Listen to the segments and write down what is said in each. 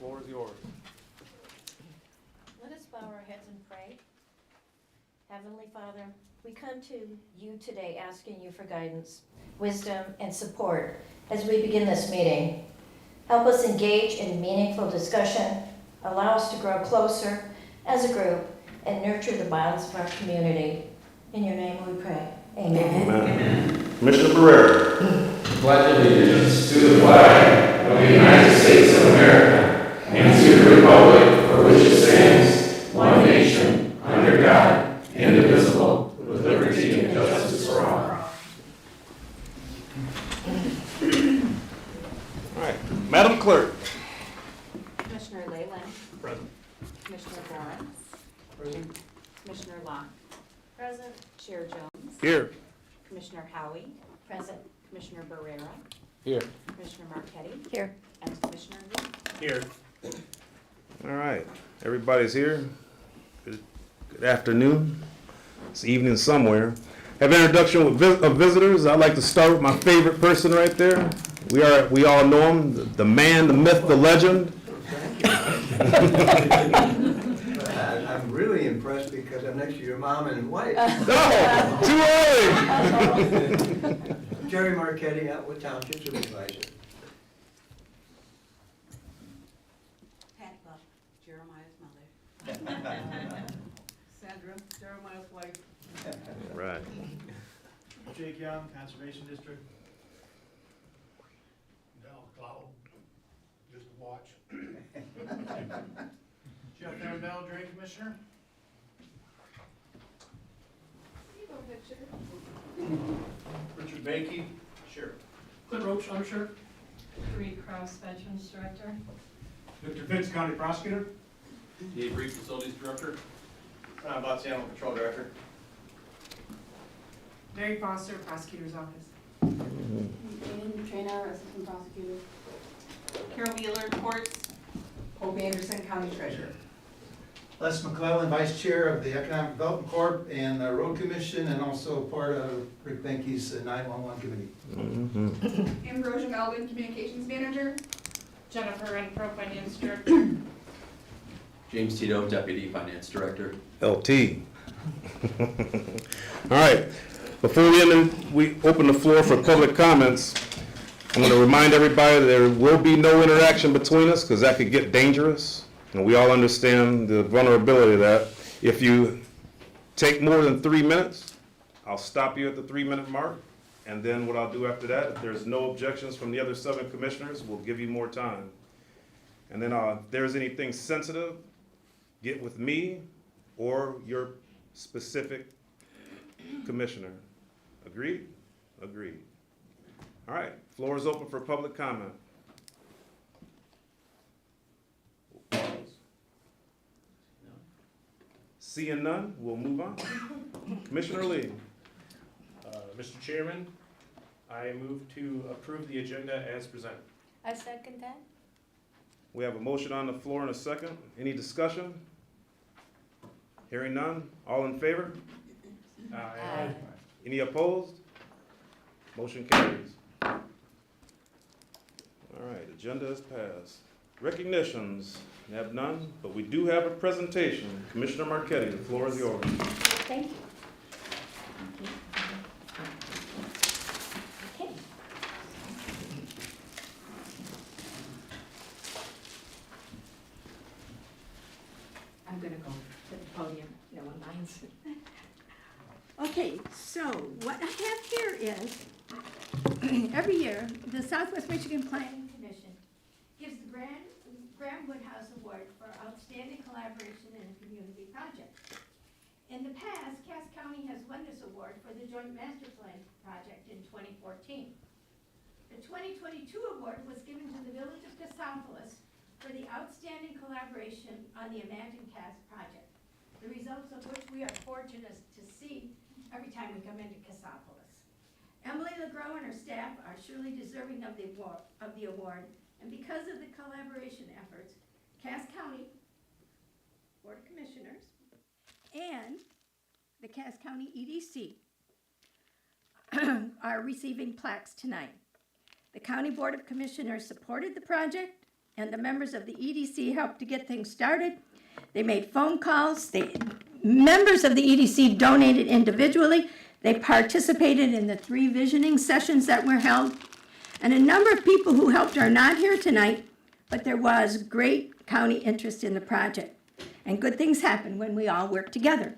floor is yours. Let us bow our heads and pray. Heavenly Father, we come to you today asking you for guidance, wisdom, and support as we begin this meeting. Help us engage in meaningful discussion, allow us to grow closer as a group, and nurture the bonds of our community. In your name we pray. Amen. Amen. Commissioner Barrera. Pledge allegiance to the flag of the United States of America and to the republic for which it stands, one nation, under God, indivisible, with liberty and justice for all. All right, Madam Clerk. Commissioner Leyland. Present. Commissioner Lawrence. Present. Commissioner Locke. Present. Chair Jones. Here. Commissioner Howie. Present. Commissioner Barrera. Here. Commissioner Marquetti. Here. And Commissioner Lee. Here. All right, everybody's here. Good afternoon. It's evening somewhere. Have introduction of visitors. I'd like to start with my favorite person right there. We all know him, the man, the myth, the legend. I'm really impressed because I'm next to your mom and wife. Oh, too early. Jerry Marquetti, Atwood Township Supervisor. Pat Buck, Jeremiah's mother. Sandra, Jeremiah's wife. Right. Jake Young, Conservation District. Dell Cloud, just to watch. Jeff Arundel, Drain Commissioner. Richard Bakey, Sheriff. Clint Roach, Undersheriff. Reed Cross, Veterans Director. Victor Fitz, County Prosecutor. Dave Reed, Facilities Director. Ron Botziano, Patrol Director. Mary Foster, Prosecutor's Office. Jane Traynor, Assistant Prosecutor. Carol Wheeler, Courts. Hope Anderson, County Treasurer. Les McClellan, Vice Chair of the Economic Development Corp. and the Road Commission, and also part of Rick Benke's 911 Committee. Ambrosia Melvin, Communications Manager. Jennifer Renfro, Finance Director. James Tito, Deputy Finance Director. LT. All right, before we open the floor for public comments, I'm going to remind everybody that there will be no interaction between us because that could get dangerous. And we all understand the vulnerability of that. If you take more than 3 minutes, I'll stop you at the 3-minute mark. And then what I'll do after that, if there's no objections from the other 7 commissioners, we'll give you more time. And then if there's anything sensitive, get with me or your specific commissioner. Agreed? Agreed. All right, floor is open for public comment. Seeing none, we'll move on. Commissioner Lee. Mr. Chairman, I move to approve the agenda as presented. I second that. We have a motion on the floor and a second. Any discussion? Hearing none. All in favor? Aye. Any opposed? Motion carries. All right, agenda is passed. Recognitions, we have none, but we do have a presentation. Commissioner Marquetti, the floor is yours. Thank you. Okay. I'm gonna go to the podium, no one minds. Okay, so what I have here is, every year, the Southwest Michigan Planning Commission gives the Graham Woodhouse Award for Outstanding Collaboration in a Community Project. In the past, Cass County has won this award for the Joint Master Plan Project in 2014. The 2022 award was given to the Village of Cassopolis for the outstanding collaboration on the Imagine Cass project, the results of which we are fortunate to see every time we come into Cassopolis. Emily LeGros and her staff are surely deserving of the award, and because of the collaboration efforts, Cass County Board of Commissioners and the Cass County EDC are receiving plaques tonight. The County Board of Commissioners supported the project and the members of the EDC helped to get things started. They made phone calls. Members of the EDC donated individually. They participated in the 3 visioning sessions that were held. And a number of people who helped are not here tonight, but there was great county interest in the project. And good things happen when we all work together.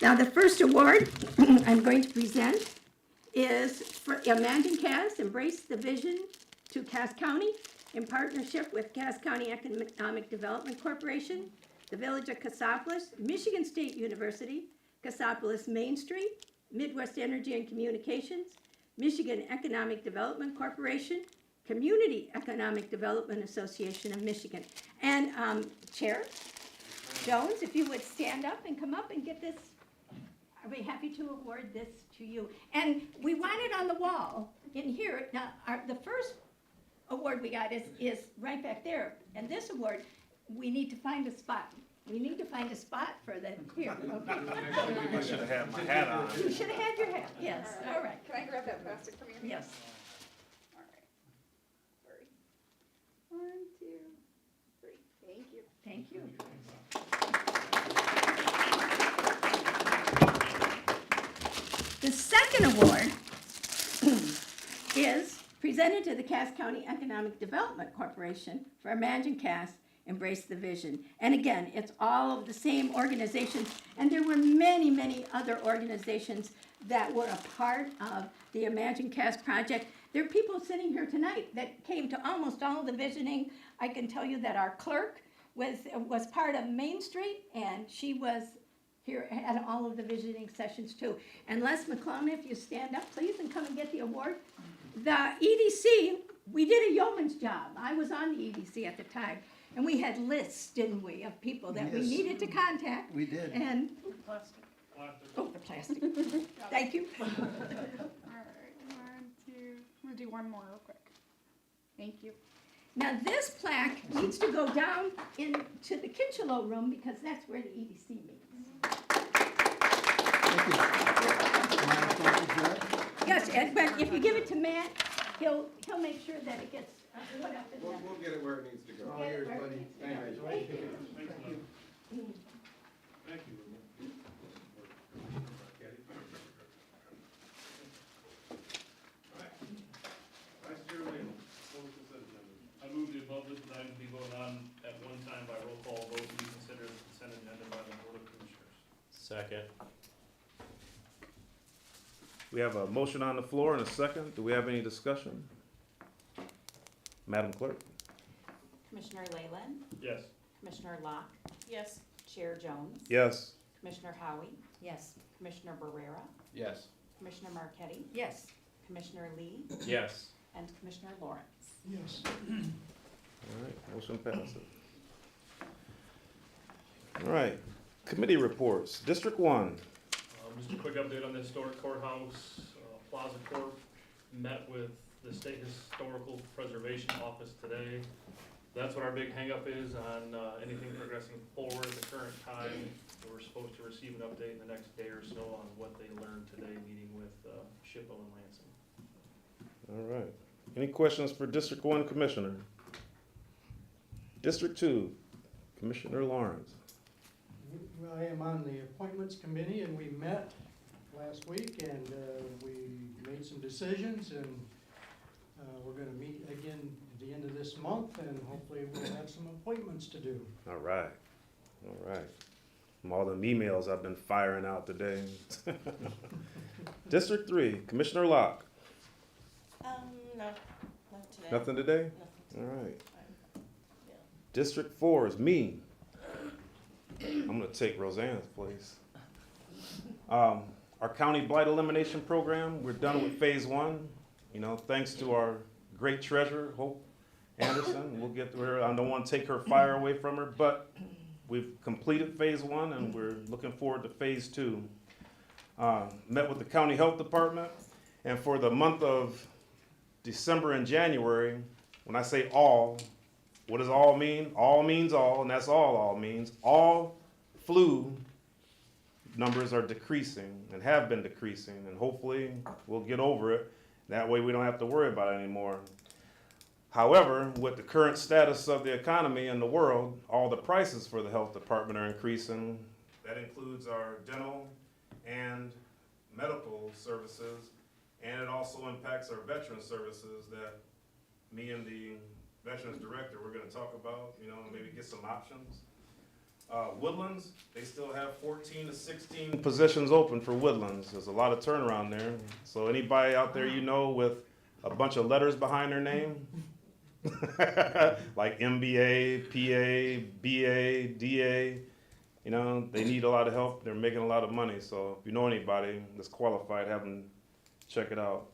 Now, the first award I'm going to present is for Imagine Cass, Embrace the Vision to Cass County in partnership with Cass County Economic Development Corporation, the Village of Cassopolis, Michigan State University, Cassopolis Main Street, Midwest Energy and Communications, Michigan Economic Development Corporation, Community Economic Development Association of Michigan. And Chair Jones, if you would stand up and come up and get this, I'll be happy to award this to you. And we want it on the wall in here. Now, the first award we got is right back there. And this award, we need to find a spot. We need to find a spot for the, here, okay. I should have had my hat on. You should have had your hat, yes, all right. Can I grab that plastic from you? Yes. All right. Sorry. 1, 2, 3. Thank you. Thank you. The second award is presented to the Cass County Economic Development Corporation for Imagine Cass, Embrace the Vision. And again, it's all of the same organizations, and there were many, many other organizations that were a part of the Imagine Cass project. There are people sitting here tonight that came to almost all of the visioning. I can tell you that our clerk was part of Main Street, and she was here at all of the visioning sessions too. And Les McClellan, if you stand up, please, and come and get the award. The EDC, we did a yeoman's job. I was on the EDC at the time. And we had lists, didn't we, of people that we Yes. needed to contact. We did. And, Plastic. oh, the plastic. Thank you. All right. 1, 2. I'm gonna do one more real quick. Thank you. Now, this plaque needs to go down into the Kincheloe room because that's where the EDC meets. Thank you. Yes, but if you give it to Matt, he'll make sure that it gets put up in We'll the. get it where it needs to go. All yours, buddy. Thank you. Thank you. Thank you. Vice Chair Lehman, what was consent agenda? I move the above listed items be voted on at one time by roll call vote to be considered as consent agenda by the Board of Commissioners. Second. We have a motion on the floor and a second. Do we have any discussion? Madam Clerk? Commissioner Leyland, Yes. Commissioner Locke, Yes. Chair Jones, Yes. Commissioner Howie, Yes. Commissioner Barrera, Yes. Commissioner Marquetti, Yes. Commissioner Lee, Yes. and Commissioner Lawrence. Yes. All right, motion passes. All right, committee reports. District 1. Just a quick update on the historic courthouse. Plaza Corp met with the State Historical Preservation Office today. That's what our big hangup is on anything progressing forward at the current time. We're supposed to receive an update in the next day or so on what they learned today, meeting with Shippo and Lansing. All right. Any questions for District 1 Commissioner? District 2, Commissioner Lawrence. I am on the appointments committee, and we met last week, and we made some decisions, and we're gonna meet again at the end of this month, and hopefully we'll have some appointments to do. All right. All right. From all the emails I've been firing out today. District 3, Commissioner Locke. No, not today. Nothing today? All right. District 4 is me. I'm gonna take Roseanne's place. Our county blight elimination program, we're done with phase 1. You know, thanks to our great treasurer, Hope Anderson. We'll get to her. I don't want to take her fire away from her, but we've completed phase 1 and we're looking forward to phase 2. Met with the county health department, and for the month of December and January, when I say all, what does all mean? All means all, and that's all means. All flu numbers are decreasing and have been decreasing, and hopefully we'll get over it. That way we don't have to worry about it anymore. However, with the current status of the economy in the world, all the prices for the health department are increasing. That includes our dental and medical services, and it also impacts our veteran services that me and the Veterans Director, we're gonna talk about, and maybe get some options. Woodlands, they still have 14 to 16 positions open for Woodlands. There's a lot of turnaround there. So anybody out there with a bunch of letters behind their name, like MBA, PA, BA, DA, they need a lot of help. They're making a lot of money. So if you know anybody that's qualified, have them check it out.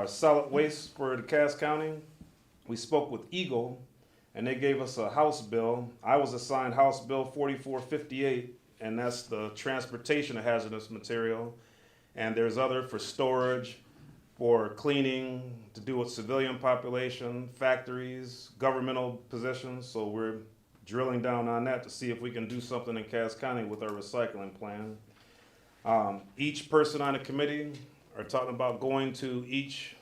Solid waste for the Cass County, we spoke with Eagle, and they gave us a House bill. I was assigned House Bill 4458, and that's the transportation of hazardous material. And there's other for storage, for cleaning, to do with civilian population, factories, governmental positions. So we're drilling down on that to see if we can do something in Cass County with our recycling plan. Each person on the committee are talking about going to each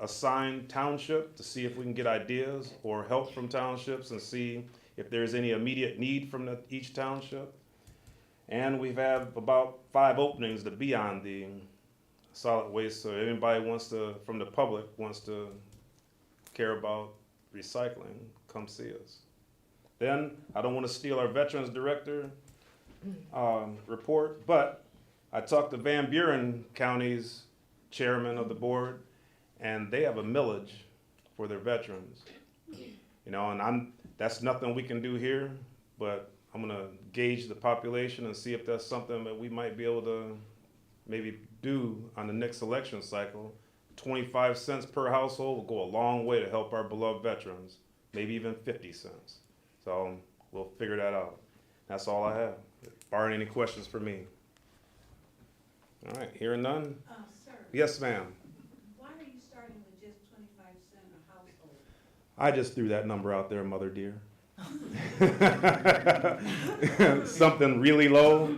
assigned township to see if we can get ideas or help from townships and see if there's any immediate need from each township. And we've had about 5 openings to be on the solid waste, so anybody from the public wants to care about recycling, come see us. Then, I don't want to steal our Veterans Director report, but I talked to Van Buren County's chairman of the board, and they have a millage for their veterans. And that's nothing we can do here, but I'm gonna gauge the population and see if that's something that we might be able to maybe do on the next election cycle. 25 cents per household will go a long way to help our beloved veterans, maybe even 50 cents. So we'll figure that out. That's all I have, barring any questions for me. All right, hearing none? Sir, Yes, ma'am. why are you starting with just 25 cents a household? I just threw that number out there, Mother dear. Something really low,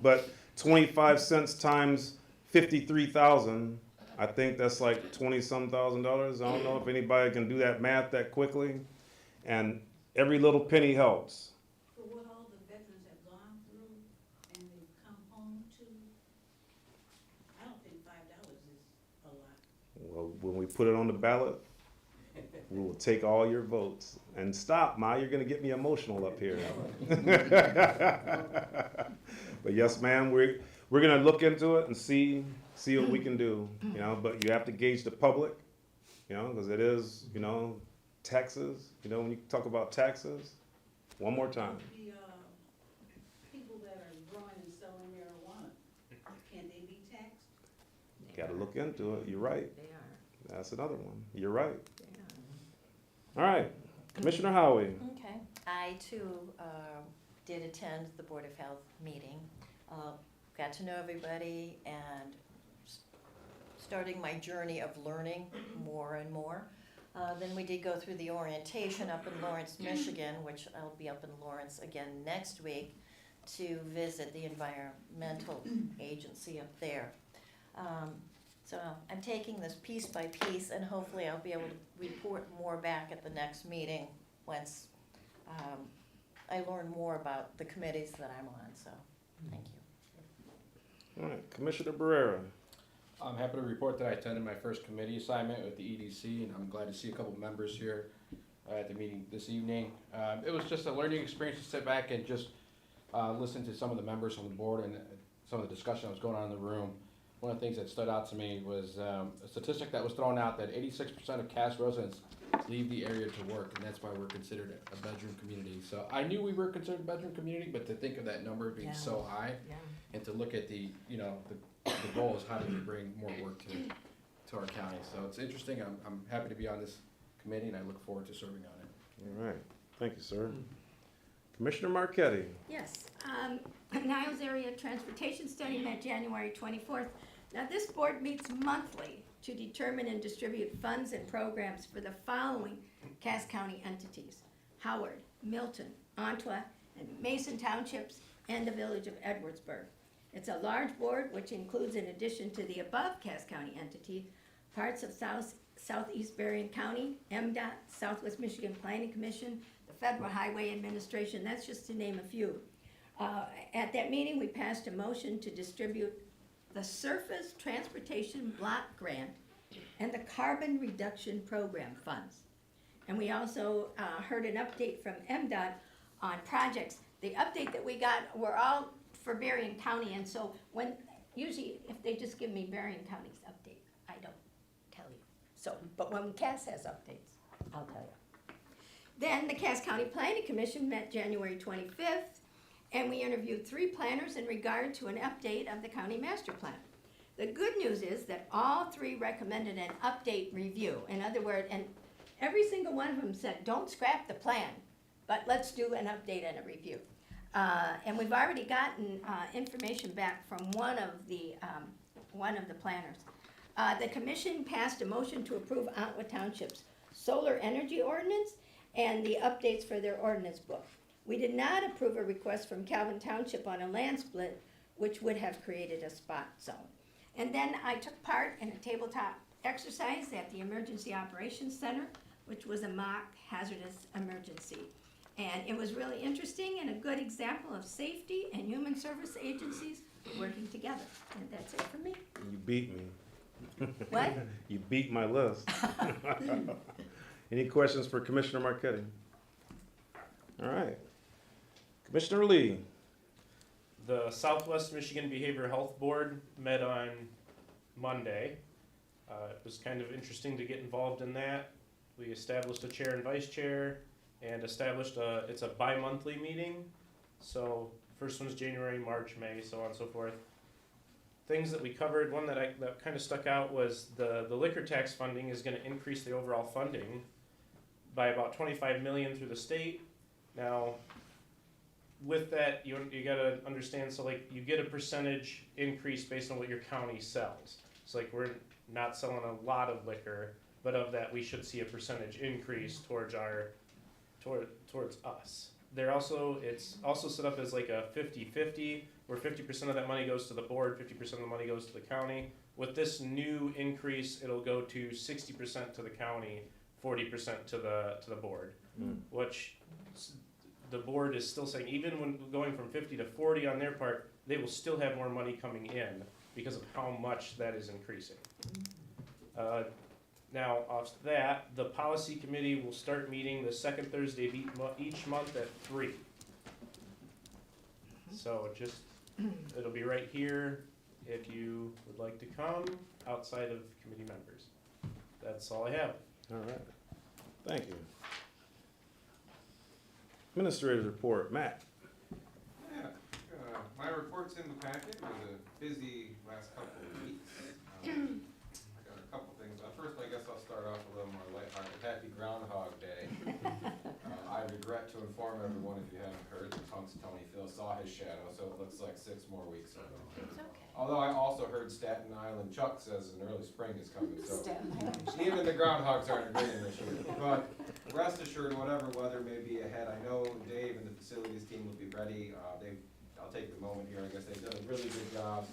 but 25 cents times 53,000, I think that's like 20-some thousand dollars. I don't know if anybody can do that math that quickly. And every little penny helps. For what all the veterans have gone through and they've come home to, I don't think $5 is a lot. Well, when we put it on the ballot, we will take all your votes. And stop, Ma, you're gonna get me emotional up here. But yes, ma'am, we're gonna look into it and see what we can do, but you have to gauge the public, because it is, taxes, when you talk about taxes, one more time. The people that are growing and selling marijuana, can they be taxed? Gotta look into it, you're right. They are. That's another one, you're right. They are. All right, Commissioner Howie. Okay. I too did attend the Board of Health meeting. Got to know everybody and starting my journey of learning more and more. Then we did go through the orientation up in Lawrence, Michigan, which I'll be up in Lawrence again next week to visit the environmental agency up there. So I'm taking this piece by piece, and hopefully I'll be able to report more back at the next meeting once I learn more about the committees that I'm on, so thank you. All right, Commissioner Barrera. I'm happy to report that I attended my first committee assignment with the EDC, and I'm glad to see a couple members here at the meeting this evening. It was just a learning experience to sit back and just listen to some of the members on the board and some of the discussion that was going on in the room. One of the things that stood out to me was a statistic that was thrown out that 86% of Cass residents leave the area to work, and that's why we're considered a bedroom community. So I knew we were considered a bedroom community, but to think of that number being so high, and to look at the goal is how do we bring more work to our county. So it's interesting. I'm happy to be on this committee, and I look forward to serving on it. All right, thank you, sir. Commissioner Marquetti. Yes, Niles Area Transportation Study met January 24th. Now, this board meets monthly to determine and distribute funds and programs for the following Cass County entities: Howard, Milton, Ontois, and Mason Townships, and the village of Edwardsburg. It's a large board which includes, in addition to the above Cass County entities, parts of Southeast Berrien County, MDOT, Southwest Michigan Planning Commission, the Federal Highway Administration, that's just to name a few. At that meeting, we passed a motion to distribute the Surface Transportation Block Grant and the Carbon Reduction Program funds. And we also heard an update from MDOT on projects. The update that we got were all for Berrien County, and so usually if they just give me Berrien County's update, I don't tell you. So, but when Cass has updates, I'll tell you. Then the Cass County Planning Commission met January 25th, and we interviewed 3 planners in regard to an update of the county master plan. The good news is that all 3 recommended an update review. In other words, and every single one of them said, don't scrap the plan, but let's do an update and a review. And we've already gotten information back from one of the planners. The commission passed a motion to approve Otwa Township's solar energy ordinance and the updates for their ordinance book. We did not approve a request from Calvin Township on a land split, which would have created a spot zone. And then I took part in a tabletop exercise at the Emergency Operations Center, which was a mock hazardous emergency. And it was really interesting and a good example of safety and human service agencies working together. And that's it for me. You beat me. What? You beat my list. Any questions for Commissioner Marquetti? All right. Commissioner Lee. The Southwest Michigan Behavioral Health Board met on Monday. It was kind of interesting to get involved in that. We established a chair and vice chair and established it's a bi-monthly meeting. So first one's January, March, May, so on and so forth. Things that we covered, one that kind of stuck out was the liquor tax funding is gonna increase the overall funding by about 25 million through the state. Now, with that, you gotta understand, so like you get a percentage increase based on what your county sells. So like we're not selling a lot of liquor, but of that we should see a percentage increase towards towards us. It's also set up as like a 50-50, where 50% of that money goes to the board, 50% of the money goes to the county. With this new increase, it'll go to 60% to the county, 40% to the board, which the board is still saying, even when going from 50 to 40 on their part, they will still have more money coming in because of how much that is increasing. Now, off that, the policy committee will start meeting the second Thursday of each month at 3. So it'll be right here if you would like to come outside of committee members. That's all I have. All right. Thank you. Administrator's report, Matt. Yeah, my report's in the packet. It was a busy last couple of weeks. I got a couple things. First, I guess I'll start off a little more lighthearted. Happy Groundhog Day. I regret to inform everyone, if you haven't heard, that Punk's Tony Phil saw his shadow, so it looks like 6 more weeks ago. It's okay. Although I also heard Staten Island Chuck says an early spring is coming, so even the groundhogs aren't agreeing this year. But rest assured, whatever weather may be ahead, I know Dave and the facilities team will be ready. I'll take the moment here, I guess they've done a really good job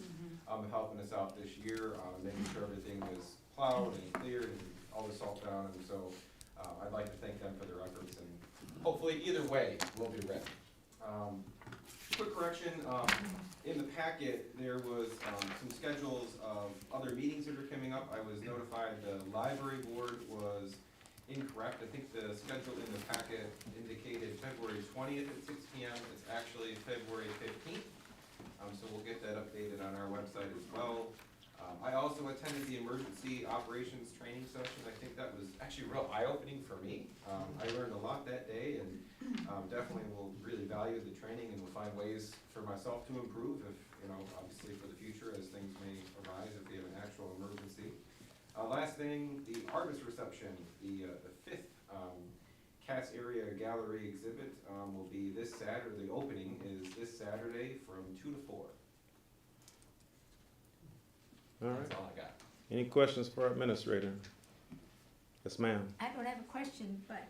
of helping us out this year, making sure everything was plowed and cleared and all the salt down, and so I'd like to thank them for their efforts, and hopefully either way, we'll be ready. Quick correction, in the packet, there was some schedules of other meetings that are coming up. I was notified the library board was incorrect. I think the schedule in the packet indicated February 20th at 6 p.m. It's actually February 15th. So we'll get that updated on our website as well. I also attended the emergency operations training session. I think that was actually real eye-opening for me. I learned a lot that day, and definitely will really value the training and will find ways for myself to improve, if, obviously for the future as things may arise if we have an actual emergency. Last thing, the artist reception, the 5th Cass Area Gallery exhibit will be this Saturday. The opening is this Saturday from 2 to 4. All right. That's all I got. Any questions for our administrator? Yes, ma'am. I don't have a question, but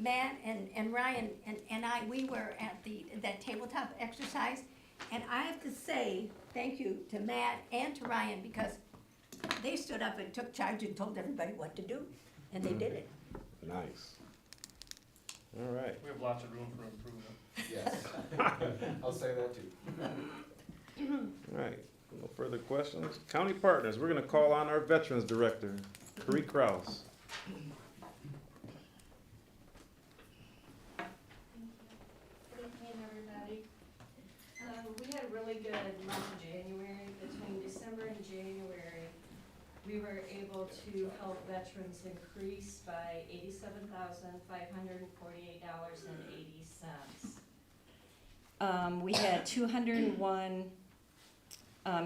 Matt and Ryan and I, we were at that tabletop exercise, and I have to say thank you to Matt and to Ryan, because they stood up and took charge and told everybody what to do, and they did it. Nice. All right. We have lots of room for improvement. Yes. I'll say that too. All right. No further questions. County partners, we're gonna call on our Veterans Director, Bree Kraus. Good evening, everybody. We had a really good month of January. Between December and January, we were able to help veterans increase by $87,548.80. We had 201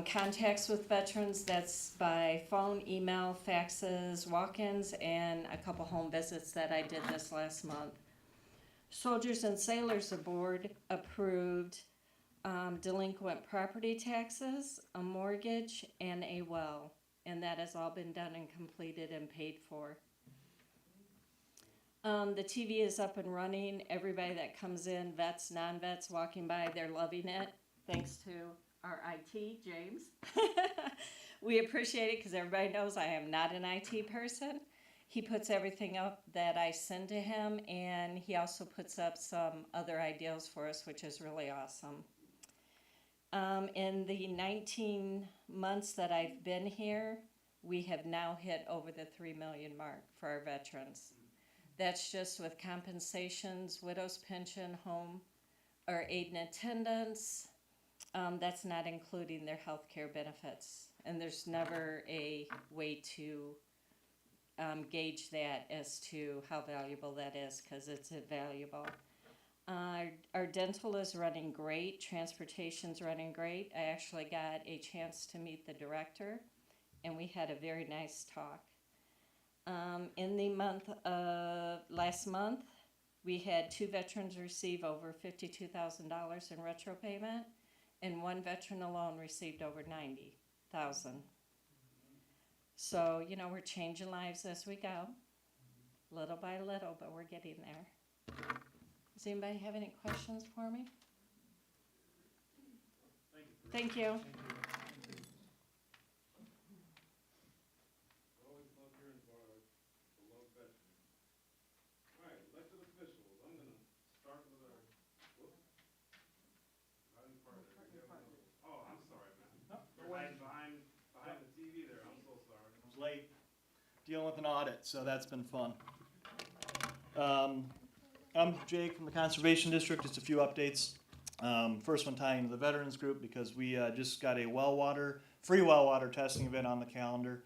contacts with veterans. That's by phone, email, faxes, walk-ins, and a couple home visits that I did this last month. Soldiers and Sailors Board approved delinquent property taxes, a mortgage, and a well. And that has all been done and completed and paid for. The TV is up and running. Everybody that comes in, vets, non-vets, walking by, they're loving it. Thanks to our IT, James. We appreciate it because everybody knows I am not an IT person. He puts everything up that I send to him, and he also puts up some other ideas for us, which is really awesome. In the 19 months that I've been here, we have now hit over the 3 million mark for our veterans. That's just with compensations, widow's pension, home, or aid and attendance. That's not including their health care benefits. And there's never a way to gauge that as to how valuable that is, because it's valuable. Our dental is running great. Transportation's running great. I actually got a chance to meet the director, and we had a very nice talk. In the last month, we had 2 veterans receive over $52,000 in retro payment, and 1 veteran alone received over $90,000. So, we're changing lives as we go, little by little, but we're getting there. Does anybody have any questions for me? Thank you. Late dealing with an audit, so that's been fun. I'm Jake from the Conservation District. Just a few updates. First one tying into the Veterans Group because we just got a free well water testing event on the calendar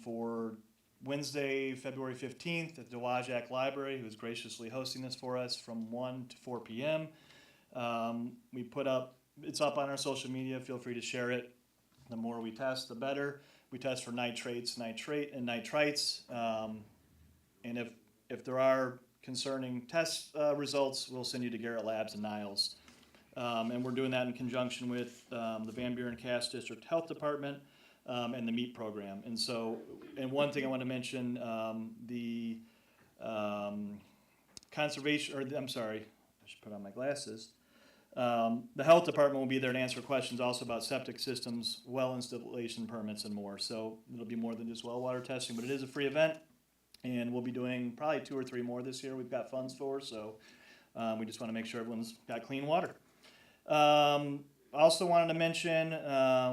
for Wednesday, February 15th at the Wajak Library, who is graciously hosting this for us from 1 to 4 p.m. It's up on our social media. Feel free to share it. The more we test, the better. We test for nitrates, nitrate, and nitrites. And if there are concerning test results, we'll send you to Garrett Labs and Niles. And we're doing that in conjunction with the Van Buren Cass District Health Department and the MEAT program. And one thing I want to mention, the conservation, I should put on my glasses. The health department will be there to answer questions also about septic systems, well installation permits, and more. So it'll be more than just well water testing, but it is a free event, and we'll be doing probably 2 or 3 more this year. We've got funds for, so we just want to make sure everyone's got clean water. Also wanted to mention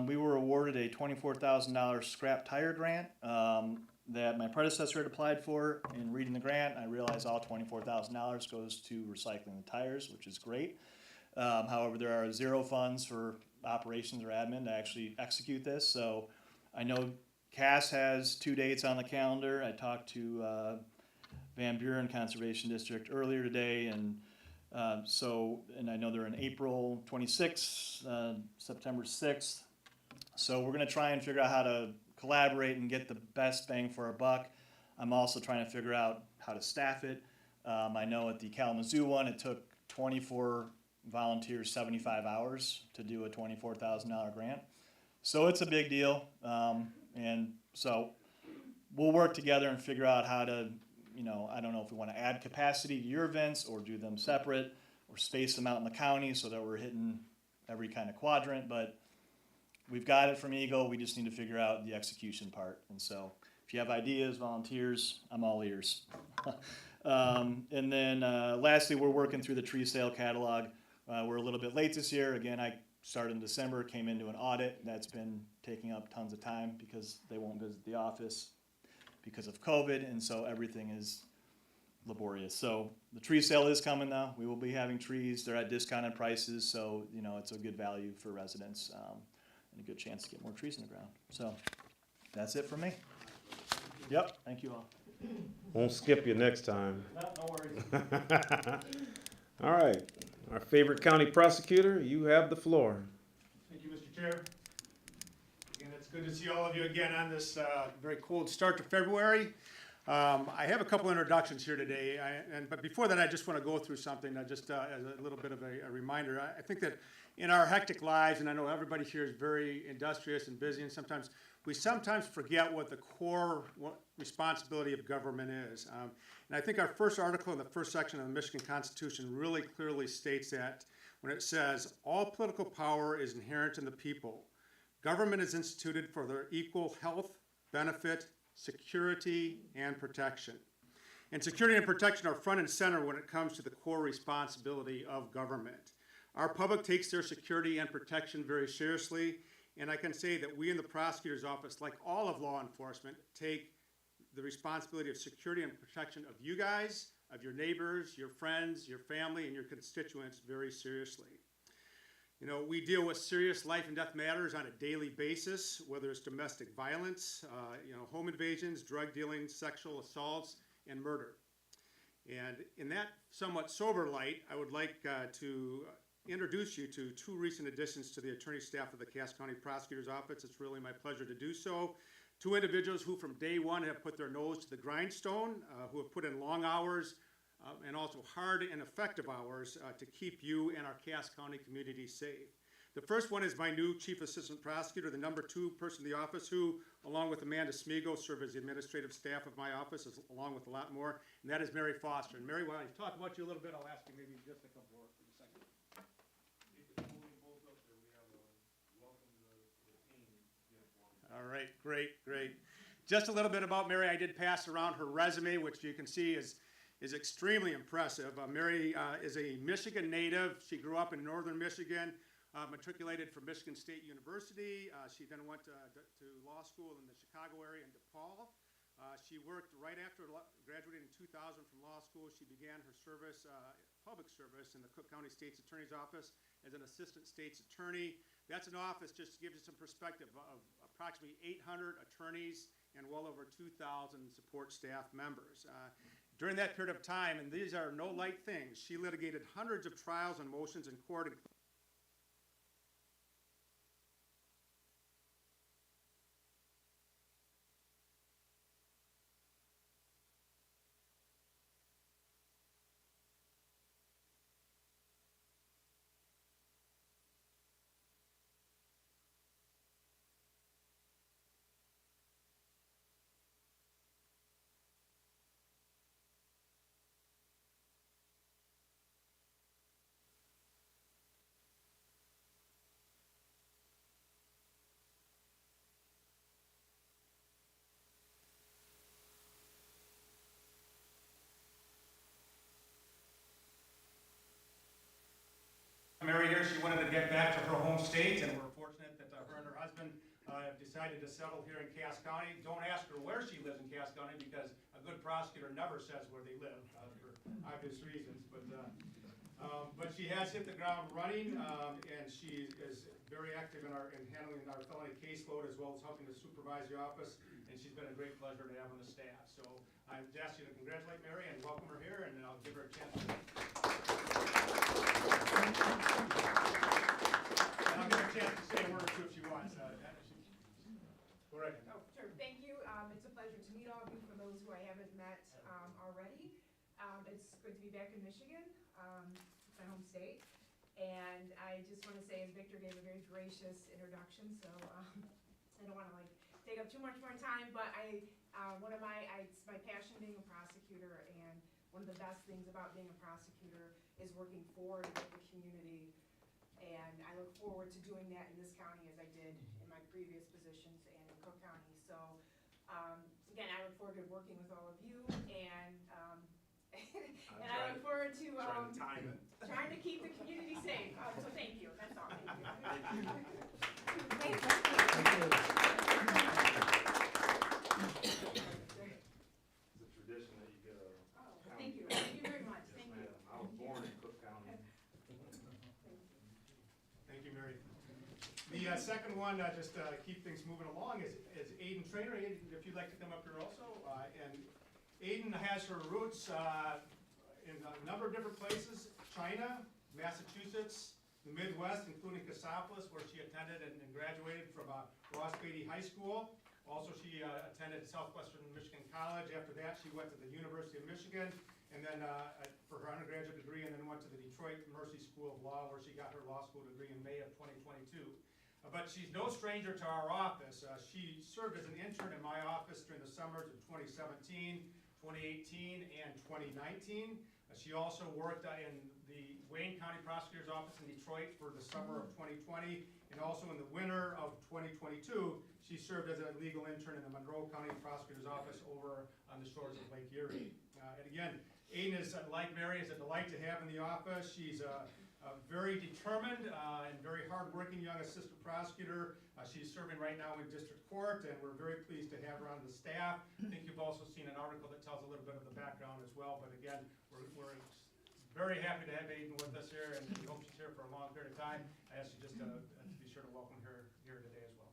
we were awarded a $24,000 scrap tire grant that my predecessor had applied for. In reading the grant, I realized all $24,000 goes to recycling the tires, which is great. However, there are 0 funds for operations or admin to actually execute this. So I know Cass has 2 dates on the calendar. I talked to Van Buren Conservation District earlier today, and I know they're in April 26th, September 6th. So we're going to try and figure out how to collaborate and get the best bang for our buck. I'm also trying to figure out how to staff it. I know at the Kalamazoo one, it took 24 volunteers 75 hours to do a $24,000 grant. So it's a big deal. And so we'll work together and figure out how to, I don't know if we want to add capacity to your events or do them separate or space them out in the county so that we're hitting every kind of quadrant. But we've got it from Eagle, we just need to figure out the execution part. And so if you have ideas, volunteers, I'm all ears. And then lastly, we're working through the tree sale catalog. We're a little bit late this year. Again, I started in December, came into an audit. That's been taking up tons of time because they won't visit the office because of COVID, and so everything is laborious. So the tree sale is coming now. We will be having trees. They're at discounted prices, so you know it's a good value for residents and a good chance to get more trees in the ground. So that's it for me. Yep, thank you all. Won't skip you next time. No worries. All right, our favorite county prosecutor, you have the floor. Thank you, Mr. Chair. Again, it's good to see all of you again on this very cold start to February. I have a couple introductions here today, but before that, I just want to go through something just as a little bit of a reminder. I think that in our hectic lives, and I know everybody here is very industrious and busy, and we sometimes forget what the core responsibility of government is. And I think our first article in the first section of the Michigan Constitution really clearly states that when it says, all political power is inherent in the people. Government is instituted for their equal health, benefit, security, and protection. And security and protection are front and center when it comes to the core responsibility of government. Our public takes their security and protection very seriously, and I can say that we in the prosecutor's office, like all of law enforcement, take the responsibility of security and protection of you guys, of your neighbors, your friends, your family, and your constituents very seriously. You know, we deal with serious life and death matters on a daily basis, whether it's domestic violence, home invasions, drug dealing, sexual assaults, and murder. And in that somewhat sober light, I would like to introduce you to two recent additions to the attorney staff of the Cass County Prosecutor's Office. It's really my pleasure to do so. Two individuals who from day one have put their nose to the grindstone, who have put in long hours, and also hard and effective hours to keep you and our Cass County community safe. The first one is my new Chief Assistant Prosecutor, the number 2 person in the office, who, along with Amanda Smigo, serve as the administrative staff of my office, along with a lot more, and that is Mary Foster. And Mary, while I talk about you a little bit, I'll ask you maybe just to come forward for a second. All right, great. Just a little bit about Mary. I did pass around her resume, which you can see is extremely impressive. Mary is a Michigan native. She grew up in northern Michigan, matriculated from Michigan State University. She then went to law school in the Chicago area in DePaul. She worked right after graduating in 2000 from law school. She began her service, public service, in the Cook County State's Attorney's Office as an assistant state's attorney. That's an office, just to give you some perspective, of approximately 800 attorneys and well over 2,000 support staff members. During that period of time, and these are no light things, she litigated hundreds of trials and motions in court. Mary here, she wanted to get back to her home state, and we're fortunate that her and her husband have decided to settle here in Cass County. Don't ask her where she lives in Cass County, because a good prosecutor never says where they live for obvious reasons. But she has hit the ground running, and she is very active in handling our felony caseload, as well as helping to supervise the office, and she's been a great pleasure to have on the staff. So I would ask you to congratulate Mary and welcome her here, and I'll give her a chance to. And I'll give her a chance to say a word or two if she wants. Go right ahead. Oh, sure. Thank you. It's a pleasure to meet all of you. For those who I haven't met already, it's good to be back in Michigan, my home state. And I just want to say, as Victor gave a very gracious introduction, so I don't want to take up too much more time. But it's my passion being a prosecutor, and one of the best things about being a prosecutor is working forward with the community. And I look forward to doing that in this county as I did in my previous positions and in Cook County. So, again, I look forward to working with all of you and, and I look forward to, trying to keep the community safe. So thank you, that's all, thank you. Thank you. It's a tradition that you get a. Thank you very much, Yes, thank you. ma'am. I was born in Cook County. Thank you, Mary. The second one, just keep things moving along, is Aiden Trainer. Aiden, if you'd like to come up here also. And Aiden has her roots in a number of different places: China, Massachusetts, the Midwest, including Cassopolis, where she attended and graduated from Ross Beatty High School. Also, she attended Southwestern Michigan College. After that, she went to the University of Michigan, and then for her undergraduate degree, and then went to the Detroit Mercy School of Law, where she got her law school degree in May of 2022. But she's no stranger to our office. She served as an intern in my office during the summers of 2017, 2018, and 2019. She also worked in the Wayne County Prosecutor's Office in Detroit for the summer of 2020, and also in the winter of 2022, she served as a legal intern in the Monroe County Prosecutor's Office over on the shores of Lake Erie. And again, Aiden is, like Mary, is a delight to have in the office. She's a very determined and very hardworking young assistant prosecutor. She's serving right now in district court, and we're very pleased to have her on the staff. I think you've also seen an article that tells a little bit of the background as well, but again, we're very happy to have Aiden with us here, and we hope she's here for a long period of time. I ask you just to be sure to welcome her here today as well.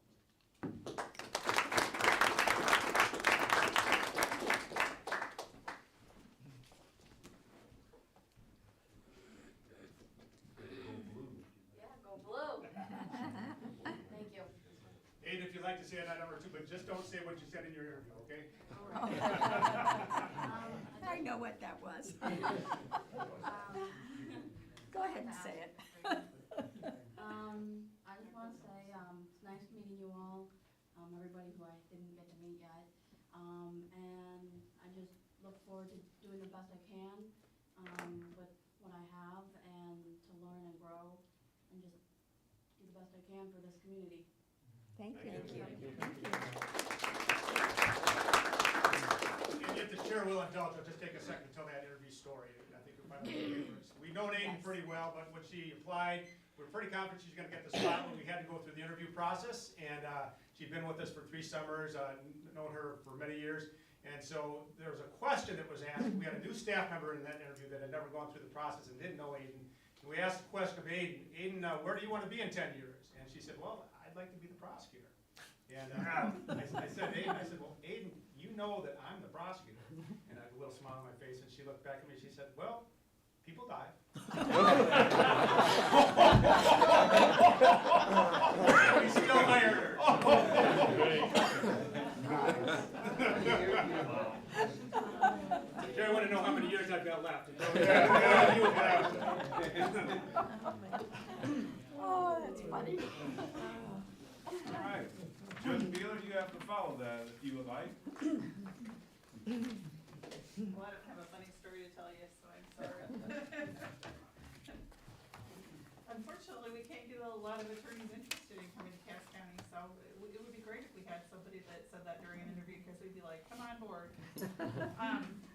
Thank you. Aiden, if you'd like to say that number too, but just don't say what you said in your interview, okay? I know what that was. Go ahead and say it. I just want to say it's nice meeting you all, everybody who I didn't get to meet yet. And I just look forward to doing the best I can with what I have and to learn and grow and just do the best I can for this community. Thank you. Thank you. And if the chair will indulge, I'll just take a second to tell that interview story. I think you'll find it humorous. We've known Aiden pretty well, but when she applied, we're pretty confident she's going to get the spot when we had to go through the interview process. And she'd been with us for 3 summers, known her for many years. And so there was a question that was asked. We had a new staff member in that interview that had never gone through the process and didn't know Aiden. And we asked the question of Aiden, where do you want to be in 10 years? And she said, well, I'd like to be the prosecutor. And I said, Aiden, well, Aiden, you know that I'm the prosecutor. And I had a little smile on my face, and she looked back at me, and she said, well, people die. We still hired her. Jerry, I want to know how many years I've got left. Oh, that's funny. All right. Judge Beeler, you have to follow that if you would like. Well, I don't have a funny story to tell you, so I'm sorry. Unfortunately, we can't get a lot of attorneys interested in coming to Cass County, so it would be great if we had somebody that said that during an interview, because we'd be like, come on board.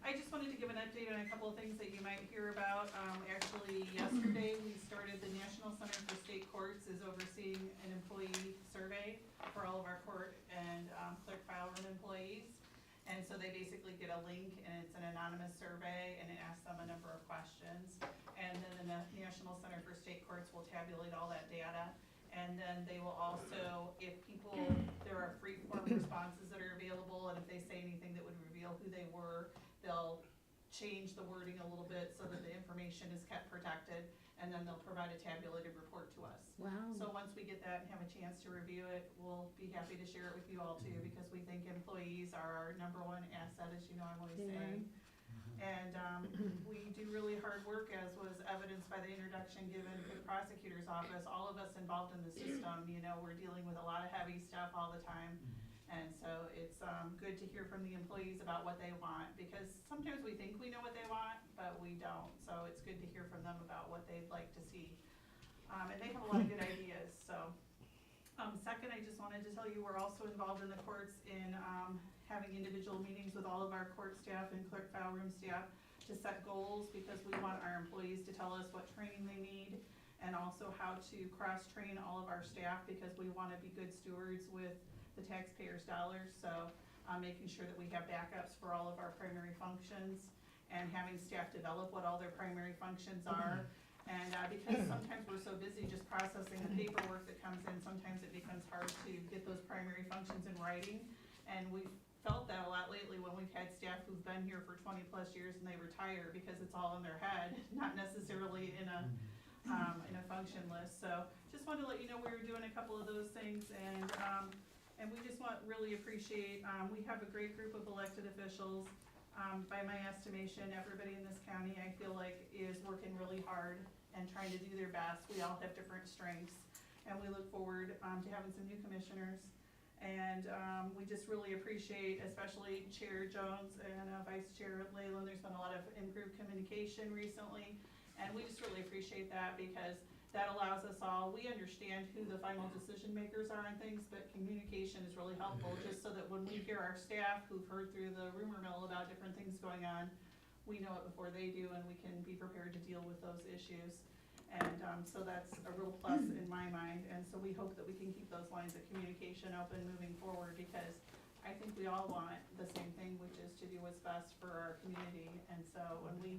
I just wanted to give an update on a couple of things that you might hear about. Actually, yesterday, we started the National Center for State Courts is overseeing an employee survey for all of our court and clerk file room employees. And so they basically get a link, and it's an anonymous survey, and it asks them a number of questions. And then the National Center for State Courts will tabulate all that data. And then they will also, if people, there are free form responses that are available, and if they say anything that would reveal who they were, they'll change the wording a little bit so that the information is kept protected, and then they'll provide a tabulated report to us. Wow. So once we get that and have a chance to review it, we'll be happy to share it with you all too, because we think employees are our #1 asset, as you know I'm always saying. And we do really hard work, as was evidenced by the introduction given to the prosecutor's office. All of us involved in the system, you know, we're dealing with a lot of heavy stuff all the time. And so it's good to hear from the employees about what they want, because sometimes we think we know what they want, but we don't. So it's good to hear from them about what they'd like to see. And they have a lot of good ideas. So second second, I just wanted to tell you, we're also involved in the courts in having individual meetings with all of our court staff and clerk file room staff to set goals, because we want our employees to tell us what training they need, and also how to cross-train all of our staff, because we want to be good stewards with the taxpayers' dollars. So making sure that we have backups for all of our primary functions, and having staff develop what all their primary functions are. And because sometimes we're so busy just processing the paperwork that comes in, sometimes it becomes hard to get those primary functions in writing. And we've felt that a lot lately when we've had staff who've been here for 20 plus years and they retire, because it's all in their head, not necessarily in a function list. So just wanted to let you know we were doing a couple of those things, and we just really appreciate, we have a great group of elected officials. By my estimation, everybody in this county, I feel like, is working really hard and trying to do their best. We all have different strengths, and we look forward to having some new commissioners. And we just really appreciate, especially Chair Jones and Vice Chair Leyland. There's been a lot of improved communication recently, and we just really appreciate that, because that allows us all, we understand who the final decision makers are on things, but communication is really helpful, just so that when we hear our staff who've heard through the rumor mill about different things going on, we know it before they do, and we can be prepared to deal with those issues. And so that's a real plus in my mind, and so we hope that we can keep those lines of communication open moving forward, because I think we all want the same thing, which is to do what's best for our community. And so when we,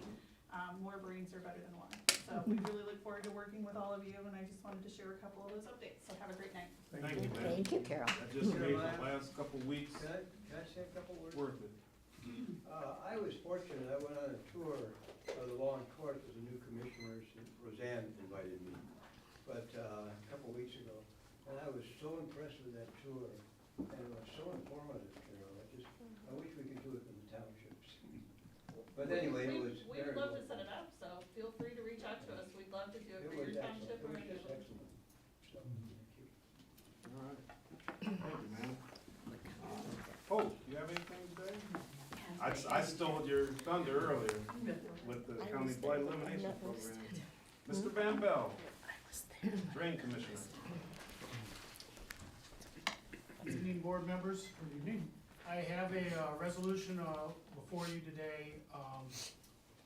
more brains are better than one. So we really look forward to working with all of you, and I just wanted to share a couple of those updates. So have a great night. Thank you, man. Thank you, Carol. That just made the last couple weeks Can I say a couple words? worth it. I was fortunate, I went on a tour of the law and court with the new commissioners, and Roseanne invited me, but a couple weeks ago, and I was so impressed with that tour, and it was so informative, Carol. I wish we could do it in the townships. But anyway, it was We very would love to well. set it up, so feel free to reach out to us. We'd love to do it It for was your excellent, township it or was any just of them. excellent. So, thank you. All right. Thank you, man. Oh, do you have anything today? I stole your thunder earlier with the county blight elimination program. Mr. Van Bell, Drain Commissioner. Good evening, board members. Good evening. I have a resolution before you today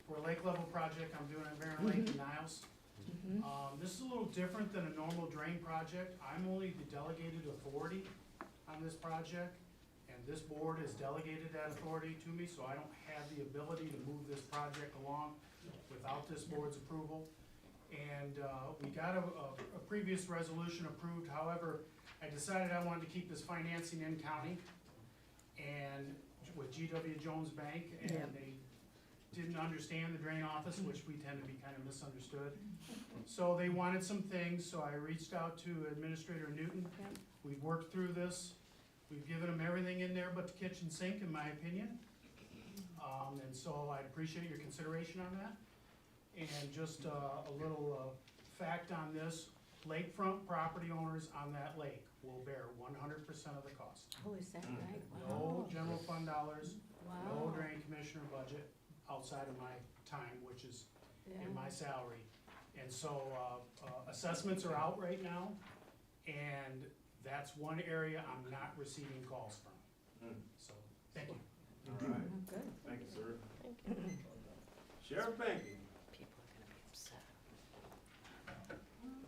for a lake level project I'm doing at Barron Lake in Niles. This is a little different than a normal drain project. I'm only the delegated authority on this project, and this board has delegated that authority to me, so I don't have the ability to move this project along without this board's approval. And we got a previous resolution approved. However, I decided I wanted to keep this financing in county and with GW Jones Bank, and they didn't understand the drain office, which we tend to be kind of misunderstood. So they wanted some things, so I reached out to Administrator Newton. We've worked through this. We've given them everything in there but the kitchen sink, in my opinion. And so I appreciate your consideration on that. And just a little fact on this, lakefront property owners on that lake will bear 100% of the cost. Oh, is that right? No general fund dollars, no Wow. drain commissioner budget outside of my time, which is in my salary. And so assessments are out right now, and that's one area I'm not receiving calls from. So, thank you. All right. Good. Thank you, sir. Thank you. Sheriff Banky. People are gonna be upset.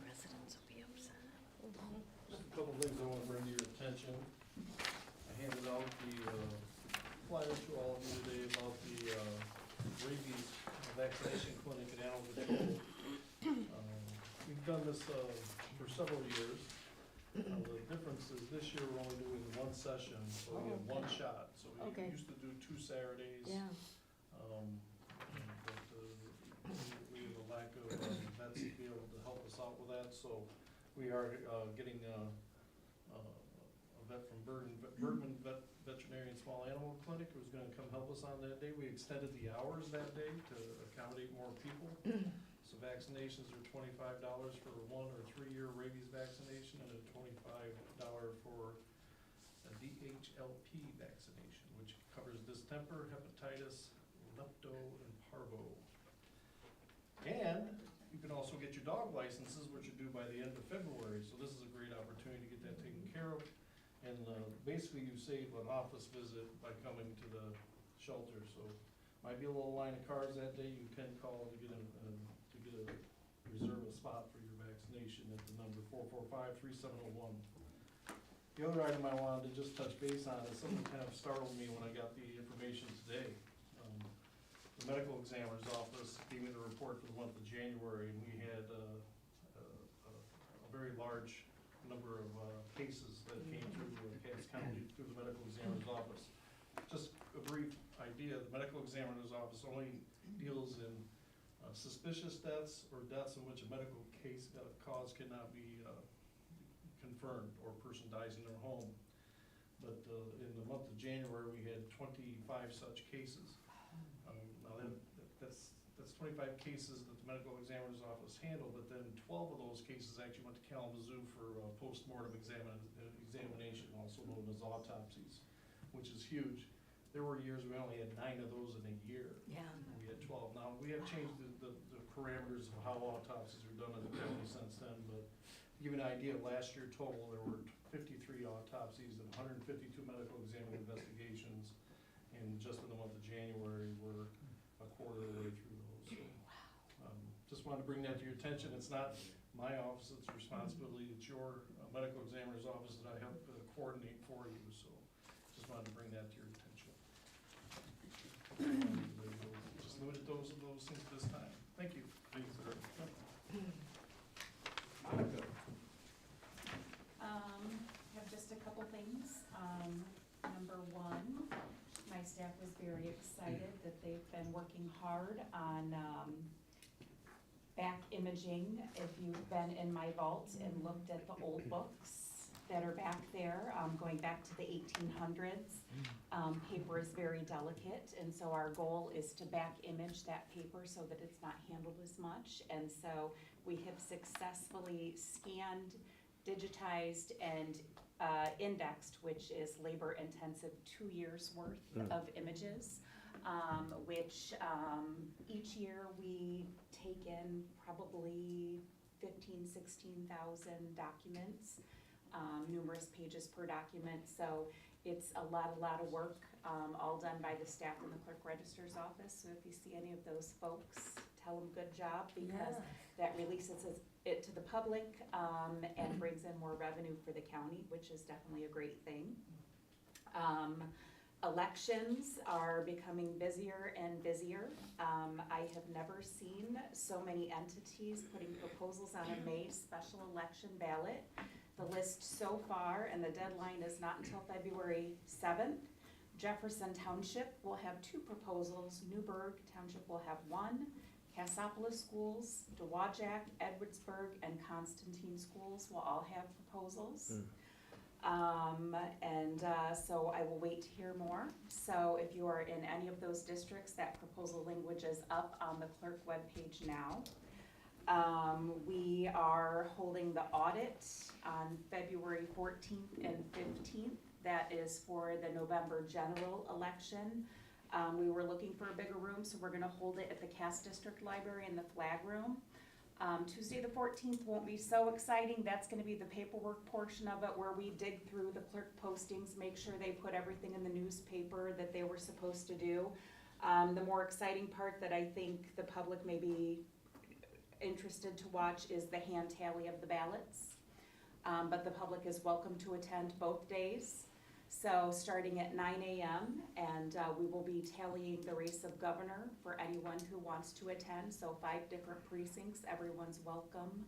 Residents will be upset. Just a couple things I want to bring to your attention. I handed out the flyer to all of you today about the rabies vaccination clinic at Animal Control. We've done this for several years. The difference is this year we're only doing one session, so we have one shot. So we used to do 2 Saturdays. Yeah. But we have a lack of vets to be able to help us out with that, so we are getting a vet from Bergman Veterinarian Small Animal Clinic who's gonna come help us on that day. We extended the hours that day to accommodate more people. So vaccinations are $25 for a 1 or 3-year rabies vaccination, and a $25 for a DHLP vaccination, which covers distemper, hepatitis, lepto, and parvo. And you can also get your dog licenses, which are due by the end of February, so this is a great opportunity to get that taken care of. basically you save an office visit by coming to the shelter, so might be a little line of cars that day, you can call to get reserve a spot for your vaccination at the number 445-3701. The other item I wanted to just touch base on is something kind of startled me when I got the information today. The medical examiner's office gave me the report for the month of January, and we had a very large number of cases that came through Cass County through the medical examiner's office. Just a brief idea, the medical examiner's office only deals in suspicious deaths or deaths in which a medical cause cannot be confirmed or a person dies in their home. But in the month of January, we had 25 such cases. Now that's 25 cases that the medical examiner's office handled, but then 12 of those cases actually went to Kalamazoo for post-mortem examination, also known as autopsies, which is huge. There were years we only had 9 of those in a year. Yeah. We had 12. Now, we have changed the parameters of how autopsies are done in the county since then, but to give you an idea, last year total, there were 53 autopsies and 152 medical examining investigations, and just in the month of January, we're a quarter of the way through those. So, just wanted to bring that to your attention. It's not my office, it's responsibility, it's your medical examiner's office that I help coordinate for you, so just wanted to bring that to your attention. Just limited those things at this time. Thank you. Thank you, sir. Monica. Have just a couple things. Number one, my staff was very excited that they've been working hard on back imaging. If you've been in my vault and looked at the old books that are back there, going back to the 1800s, paper is very delicate, and so our goal is to back image that paper so that it's not handled as much. And so we have successfully scanned, digitized, and indexed, which is labor-intensive, 2 years worth of images, which each year we take in probably 15,000, 16,000 documents, numerous pages per document. So it's a lot of work, all done by the staff in the clerk register's office. So if you see any of those folks, tell them good job, because that releases it to the public and brings in more revenue for the county, which is definitely a great thing. Elections are becoming busier and busier. I have never seen so many entities putting proposals on a May special election ballot. The list so far, and the deadline is not until February 7th. Jefferson Township will have 2 proposals. Newburgh Township will have 1. Cassopolis Schools, Dowagiac, Edwardsburg, and Constantine Schools will all have proposals. So I will wait to hear more. So if you are in any of those districts, that proposal language is up on the clerk webpage now. We are holding the audit on February 14th and 15th. That is for the November general election. We were looking for a bigger room, so we're gonna hold it at the Cass District Library in the flag room. Tuesday the 14th won't be so exciting. That's gonna be the paperwork portion of it, where we dig through the clerk postings, make sure they put everything in the newspaper that they were supposed to do. The more exciting part that I think the public may be interested to watch is the hand tally of the ballots. But the public is welcome to attend both days. So starting at 9 a.m. and we will be tallying the race of governor for anyone who wants to attend. So 5 different precincts, everyone's welcome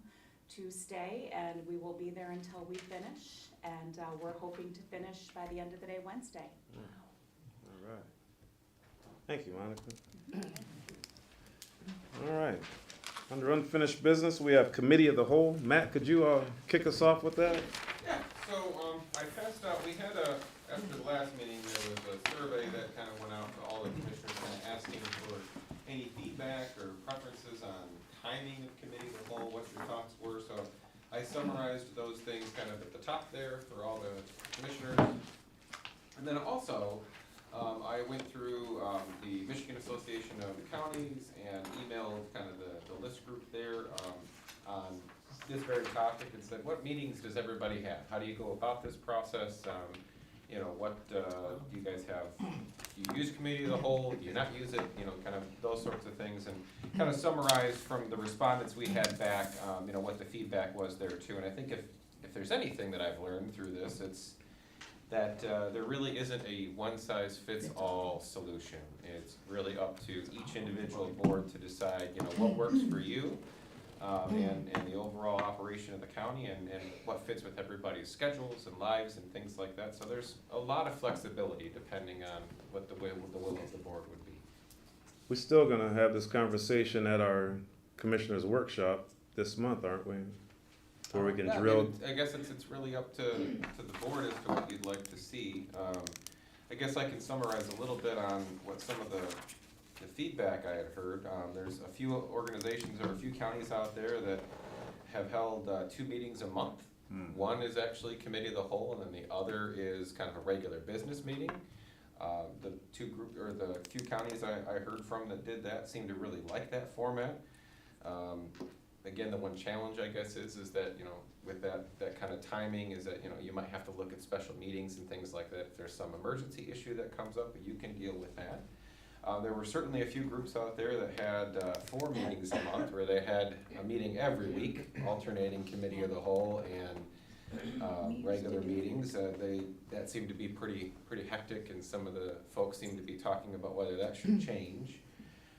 to stay, and we will be there until we finish. And we're hoping to finish by the end of the day Wednesday. All right. Thank you, Monica. All right. Under unfinished business, we have committee of the whole. Matt, could you kick us off with that? Yeah, so I passed out, we had after the last meeting, there was a survey that kind of went out to all the commissioners, kind of asking for any feedback or preferences on timing of committee of the whole, what your thoughts were. So I summarized those things kind of at the top there for all the commissioners. And then also, I went through the Michigan Association of Counties and emailed kind of the list group there on this very topic and said, what meetings does everybody have? How do you go about this process? you know, what, do you guys have, do you use committee of the whole, do you not use it, you know, kind of those sorts of things, and kind of summarize from the respondents we had back, you know, what the feedback was there too. And I think if there's anything that I've learned through this, it's that there really isn't a one-size-fits-all solution. It's really up to each individual board to decide, you know, what works for you, and the overall operation of the county, and what fits with everybody's schedules and lives and things like that. So there's a lot of flexibility depending on what the will of the board would be. We're still gonna have this conversation at our commissioners' workshop this month, aren't we? Where we can Yeah, drill. I guess it's really up to the board as to what you'd like to see. I guess I can summarize a little bit on what some of the feedback I had heard. There's a few organizations or a few counties out there that have held 2 meetings a month. One is actually committee of the whole, and then the other is kind of a regular business meeting. The few counties I heard from that did that seemed to really like that format. Again, the one challenge, I guess, is that, you know, with that kind of timing is that, you know, you might have to look at special meetings and things like that. If there's some emergency issue that comes up, you can deal with that. There were certainly a few groups out there that had 4 meetings a month, where they had a meeting every week, alternating committee of the whole and regular meetings. That seemed to be pretty hectic, and some of the folks seemed to be talking about whether that should change.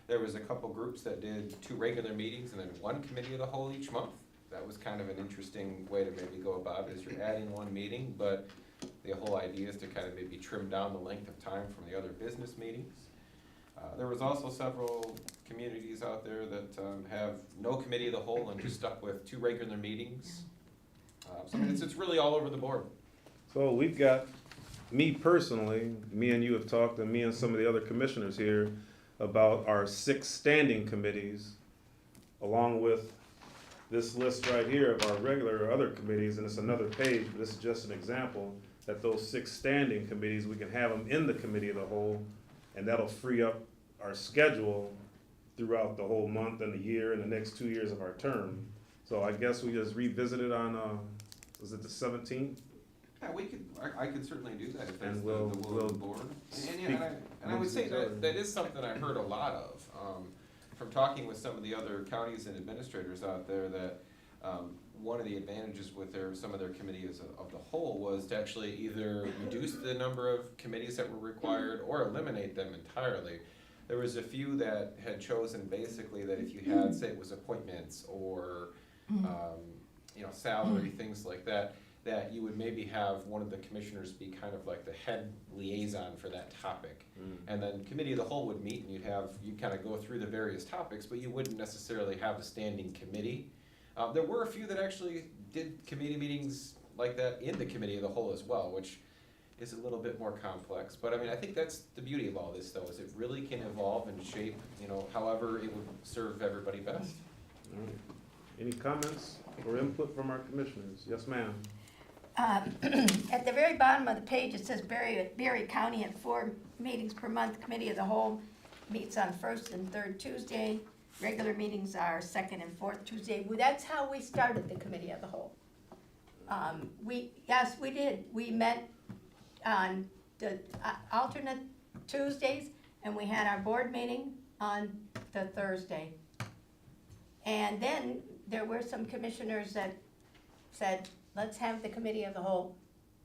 There was a couple groups that did 2 regular meetings and then 1 committee of the whole each month. That was kind of an interesting way to maybe go about it, is you're adding 1 meeting, but the whole idea is to kind of maybe trim down the length of time from the other business meetings. There was also several communities out there that have no committee of the whole and just stuck with 2 regular meetings. So I mean, it's really all over the board. So we've got, me personally, me and you have talked, and me and some of the other commissioners here, about our 6 standing committees, along with this list right here of our regular or other committees, and it's another page, but this is just an example, that those 6 standing committees, we can have them in the committee of the whole, and that'll free up our schedule throughout the whole month and the year and the next 2 years of our term. So I guess we just revisit it on, was it the 17th? Yeah, I could certainly do that if that's And the will of the board. And I would say that is something I heard a lot of, from talking with some of the other counties and administrators out there, that one of the advantages with some of their committees of the whole was to actually either reduce the number of committees that were required or eliminate them entirely. There was a few that had chosen basically that if you had, say it was appointments or you know, salary, things like that, that you would maybe have one of the commissioners be kind of like the head liaison for that topic. And then committee of the whole would meet, and you'd kind of go through the various topics, but you wouldn't necessarily have a standing committee. There were a few that actually did committee meetings like that in the committee of the whole as well, which is a little bit more complex. But I mean, I think that's the beauty of all this, though, is it really can evolve and shape, you know, however it would serve everybody best. All right. Any comments or input from our commissioners? Yes, ma'am. At the very bottom of the page, it says Berry County at 4 meetings per month. Committee of the whole meets on 1st and 3rd Tuesday. Regular meetings are 2nd and 4th Tuesday. Well, that's how we started the committee of the whole. Yes, we did. We met on the alternate Tuesdays, and we had our board meeting on the Thursday. And then there were some commissioners that said, let's have the committee of the whole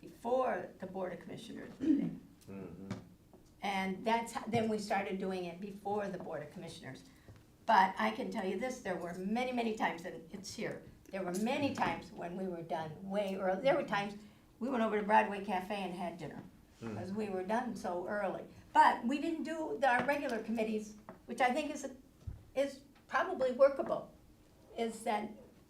before the Board of Commissioners meeting. And then we started doing it before the Board of Commissioners. But I can tell you this, there were many, many times, and it's here, there were many times when we were done way early. There were times we went over to Broadway Cafe and had dinner, because we were done so early. But we didn't do our regular committees, which I think is probably workable, is that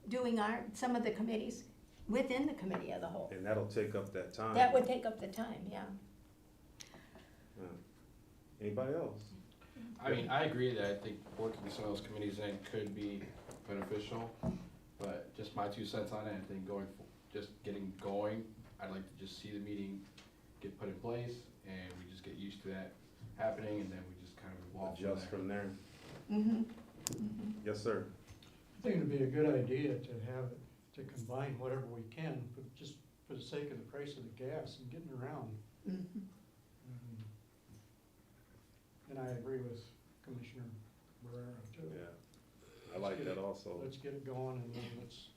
doing some of the committees within the committee of the whole. And that'll take up that time. That would take up the time, yeah. Anybody else? I mean, I agree that I think working some of those committees in could be beneficial, but just my 2 cents on it, I think just getting going, I'd like to just see the meeting get put in place, and we just get used to that happening, and then we just kind of evolve Adjust from there. Yes, sir. I think it'd be a good idea to combine whatever we can, just for the sake of the price of the gas and getting around. And I agree with Commissioner Barrera too. Yeah, I like that also. Let's get it going and then let's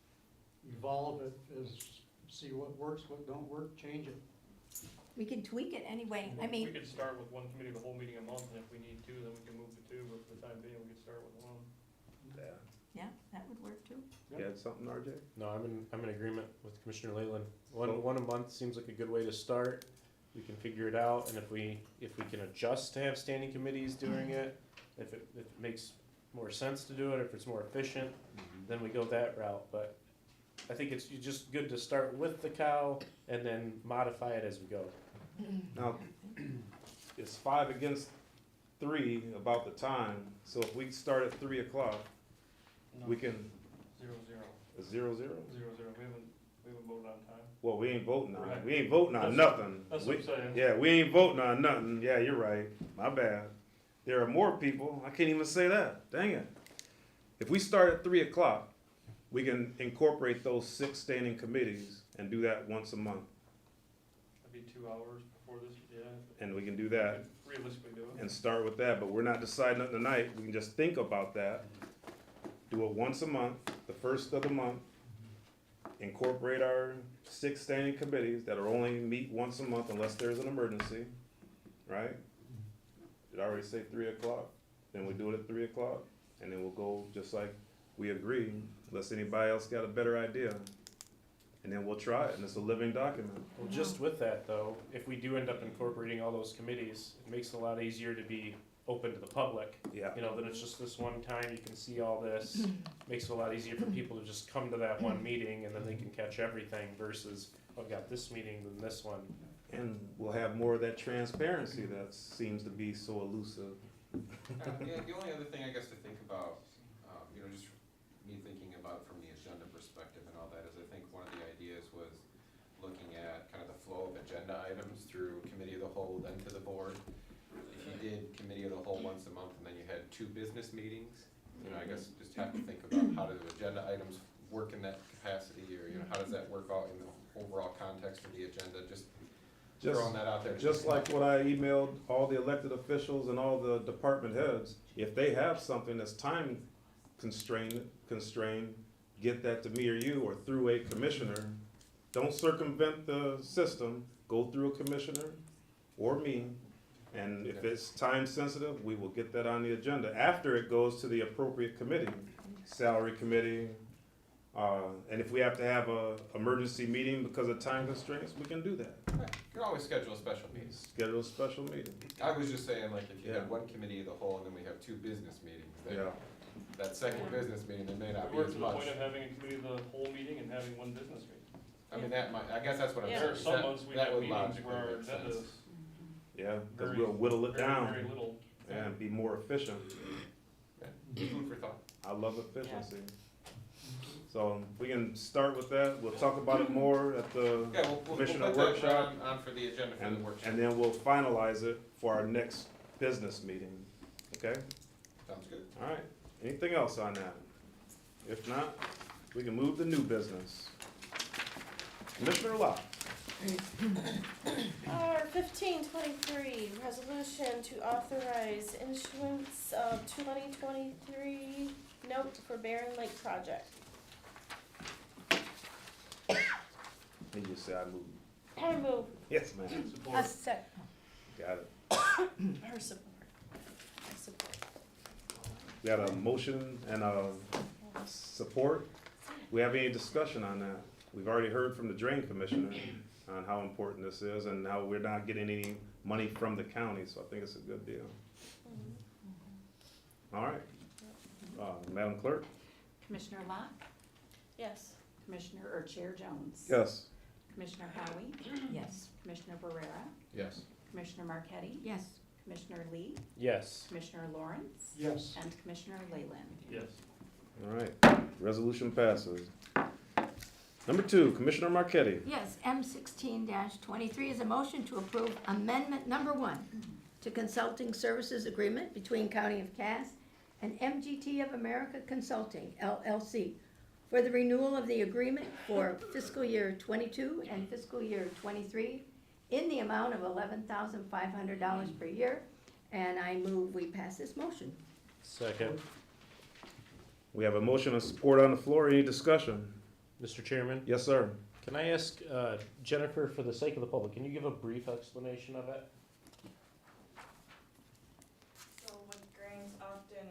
evolve it see what works, what don't work, change it. We can tweak it anyway. I We mean, could start with one committee the whole meeting a month, and if we need two, then we can move to two, but for the time being, we could start with one. Yeah. yeah, that would work too. You had something, RJ? No, I'm in agreement with Commissioner Leyland. So- One a month seems like a good way to start. We can figure it out, and if we can adjust to have standing committees doing it, if it makes more sense to do it, if it's more efficient, then we go that route. But I think it's just good to start with the cow and then modify it as we go. Now, it's 5 against 3 about the time, so if we start at 3 o'clock, we can, 0-0. 0-0? 0-0. We haven't voted on time. Well, we ain't voting on it. Right. We ain't voting on That's- nothing. that's what I'm saying. Yeah, we ain't voting on nothing. Yeah, you're right. My bad. There are more people. I can't even say that. Dang it. If we start at 3 o'clock, we can incorporate those 6 standing committees and do that once a month. That'd be 2 hours before this, yeah. And we can do that Realistically do it. and start with that, but we're not deciding nothing tonight. We can just think about that. Do it once a month, the first of the month. Incorporate our 6 standing committees that'll only meet once a month unless there's an emergency, right? Did I already say 3 o'clock? Then we do it at 3 o'clock, and then we'll go just like we agreed, unless anybody else got a better idea. And then we'll try it, and it's a living document. Well, just with that though, if we do end up incorporating all those committees, it makes it a lot easier to be open to the public. Yeah. You know, then it's just this one time, you can see all this, makes it a lot easier for people to just come to that one meeting and then they can catch everything versus, oh, I've got this meeting, then this one. And we'll have more of that transparency that seems to be so elusive. Yeah, the only other thing I guess to think about, just me thinking about it from the agenda perspective and all that is I think one of the ideas was looking at kind of the flow of agenda items through committee of the whole, then to the board. If you did committee of the whole once a month and then you had 2 business meetings, I guess just have to think about how do agenda items work in that capacity, or, how does that work out in the overall context of the agenda, just throwing that out there. Just like what I emailed all the elected officials and all the department heads, if they have something that's time constrained, get that to me or you or through a commissioner. Don't circumvent the system, go through a commissioner or me, and if it's time sensitive, we will get that on the agenda after it goes to the appropriate committee, salary committee. And if we have to have a emergency meeting because of time constraints, we can do that. You can always schedule a special meeting. Schedule a special meeting. I was just saying, like, if you Yeah. had one committee of the whole and then we have 2 business meetings, then Yeah. that second business meeting, there may not be We're as to the much. point of having a committee of the whole meeting and having one business meeting. I mean, that might, I guess that's what I'm There saying. are some months we That have would meetings logically where our make sense. agendas. Yeah, because Very- we'll whittle it very, down very little. and be more efficient. Yeah. Food for thought. I love efficiency. So we can start with that. We'll talk about it more at the Yeah, we'll commissioner put that workshop. on for the agenda for the workshop. And then we'll finalize it for our next business meeting. Okay? Sounds good. All right. Anything else on that? If not, we can move to new business. Commissioner Locke. R 1523, resolution to authorize issuance of 2023 note for Barron Lake project. And you say I move. I move. Yes, ma'am. A sec. Got it. Her support. I support. We got a motion and a support. We have any discussion on that? We've already heard from the drain commissioner on how important this is and how we're not getting any money from the county, so I think it's a good deal. All right. Madam Clerk? Commissioner Locke, Yes. Chair Jones. Yes. Commissioner Howie, Yes. Commissioner Barrera, Yes. Commissioner Marquetti. Yes. Commissioner Lee, Yes. Commissioner Lawrence. Yes. And Commissioner Leyland. Yes. All right. Resolution passes. Number 2, Commissioner Marquetti. Yes, M 16-23 is a motion to approve amendment number 1 to consulting services agreement between County of Cass and MGT of America Consulting, LLC, for the renewal of the agreement for fiscal year '22 and fiscal year '23 in the amount of $11,500 per year. And I move we pass this motion. Second. We have a motion and support on the floor. Any discussion? Mr. Chairman, Yes, sir. can I ask Jennifer, for the sake of the public, can you give a brief explanation of it? So with grants, often,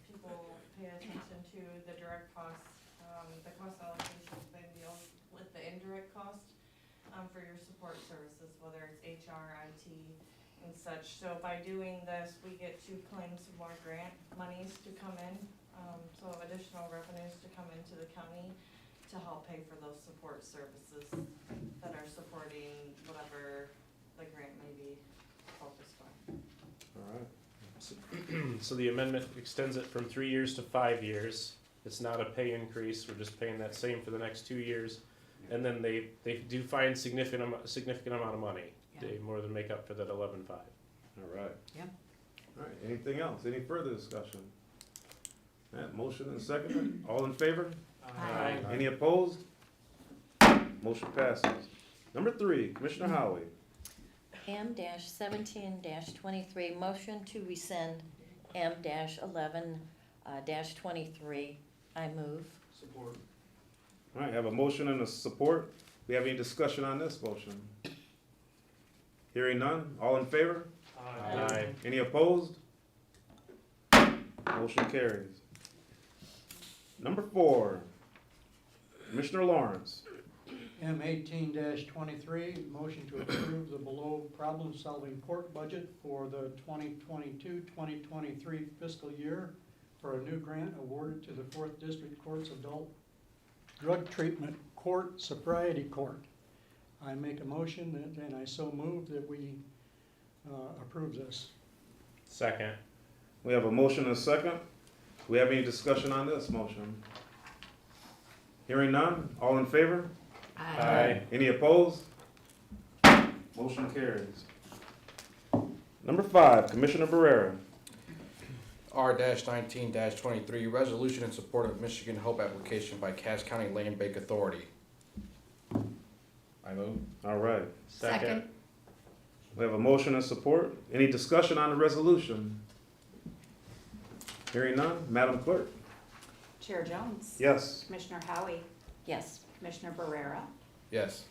people pay attention to the direct costs. The cost allocation then deals with the indirect cost, for your support services, whether it's HR, IT, and such. So by doing this, we get to claim some more grant monies to come in, so additional revenues to come into the county to help pay for those support services that are supporting whatever the grant may be focused on. All right. So the amendment extends it from 3 years to 5 years. It's not a pay increase, we're just paying that same for the next 2 years. And then they do find significant amount of money. They more than make up for that 11.5. All right. Yeah. All right, anything else? Any further discussion? That motion and second. All in favor? Aye. Any opposed? Motion passes. Number 3, Commissioner Howie. M-17-23, motion to rescind M-11-23. I move. Support. All right, have a motion and a support. We have any discussion on this motion? Hearing none, all in favor? Aye. Any opposed? Motion carries. Number 4, Commissioner Lawrence. M18-23, motion to approve the below problem-solving court budget for the 2022-2023 fiscal year for a new grant awarded to the 4th District Court's Adult Drug Treatment Court, Sobriety Court. I make a motion and I so move that we approve this. Second. We have a motion and a second. Do we have any discussion on this motion? Hearing none, all in favor? Aye. Any opposed? Motion carries. Number 5, Commissioner Barrera. R-19-23, resolution in support of Michigan Hope application by Cass County Land Bank Authority. I move. All right. Second. We have a motion and support. Any discussion on the resolution? Hearing none, Madam Clerk. Chair Jones. Yes. Commissioner Howie. Yes. Commissioner Barrera. Yes.